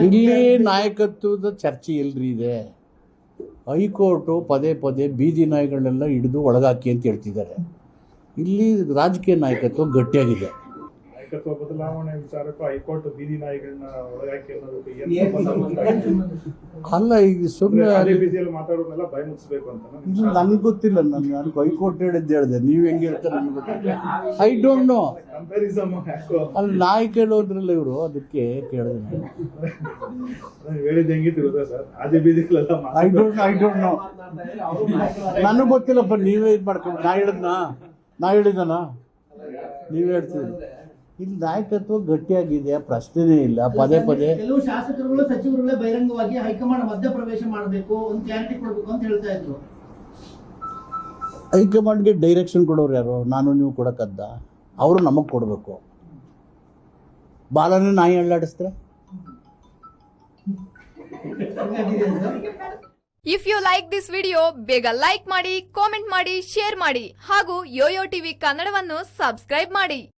ಇಲ್ಲಿ ನಾಯಕತ್ವದ ಚರ್ಚೆ ಎಲ್ರಿ ಇದೆ. ಹೈಕೋರ್ಟು ಪದೇ ಪದೇ ಬೀದಿ ನಾಯಿಗಳನ್ನೆಲ್ಲ ಹಿಡಿದು ಒಳಗಾಕಿ ಅಂತ ಹೇಳ್ತಿದ್ದಾರೆ. ಇಲ್ಲಿ ರಾಜಕೀಯ ನಾಯಕತ್ವ ಗಟ್ಟಿಯಾಗಿದೆ. ನಾಯಕತ್ವ ಬದಲಾವಣೆ ವಿಚಾರಕ್ಕೂ ಹೈಕೋರ್ಟ್ ಬೀದಿ ನಾಯಿಗಳನ್ನ ಒಳಗಾಕಿ ಅನ್ನೋದಕ್ಕೆ ಅಲ್ಲ, ಈಗ ಸುಮ್ಮನೆ ಬೀದಿಯಲ್ಲಿ ಮಾತಾಡೋದನ್ನೆಲ್ಲ ಭಯ ಮುಗಿಸ್ಬೇಕು ಅಂತ ಇಲ್ಲ, ನನಗೆ ಗೊತ್ತಿಲ್ಲ. ನಾನು ಹೈಕೋರ್ಟ್ ಹೇಳಿದ್ದೆ ನೀವು ಹೆಂಗೆ ಹೇಳ್ತಾರೆ ನನಗೆ ಗೊತ್ತಿಲ್ಲ. I don't know. ಕಂಪ್ಯಾರಿಸಮ್ ಅಲ್ಲಿ ನಾಯಿ ಕೇಳೋದ್ರಲ್ಲ ಇವರು, ಅದಕ್ಕೆ ಕೇಳಿದೆ ಹೇಳಿದ್ದು ಹೆಂಗಿತ್ತು ಗೊತ್ತಾ sir? Adi ಬೀದಿಗಳೆಲ್ಲ I don't know. ನನಗೆ ಗೊತ್ತಿಲ್ಲಪ್ಪ. ನೀವೇ ಇದು ಮಾಡ್ಕೊಂಡು ನಾ ಹೇಳಿದನಾ ನೀವು ಹೇಳ್ತೀವಿ. ಇಲ್ಲಿ ನಾಯಕತ್ವ ಗಟ್ಟಿಯಾಗಿದೆ, ಪ್ರಶ್ನೆನೇ ಇಲ್ಲ. ಪದೇ ಪದೇ ಕೆಲವು ಶಾಸಕರುಗಳು ಸಚಿವರುಗಳೇ ಬಹಿರಂಗವಾಗಿ ಹೈಕಮಾಂಡ್ ಮಧ್ಯಪ್ರವೇಶ ಮಾಡಬೇಕು, ಒಂದು ಕ್ಲಾರಿಟಿ ಕೊಡಬೇಕು ಅಂತ ಹೇಳ್ತಾ ಇದ್ರು. ಹೈಕಮಾಂಡ್ಗೆ ಡೈರೆಕ್ಷನ್ ಕೊಡೋರು ಯಾರು? ನಾನು ನೀವು ಕೊಡಕ್ಕದ್ದ? ಅವರು ನಮಗೆ ಕೊಡಬೇಕು. ಬಾಲನೇ ನಾಯಿ ಅಳ್ಳಾಡಿಸ್ತಾರೆ. If you like this video ಬೇಗ ಲೈಕ್ ಮಾಡಿ, ಕಾಮೆಂಟ್ ಮಾಡಿ, ಶೇರ್ ಮಾಡಿ ಹಾಗೂ ಯೋಯೋ ಟಿವಿ ಕನ್ನಡವನ್ನು ಸಬ್ಸ್ಕ್ರೈಬ್ ಮಾಡಿ.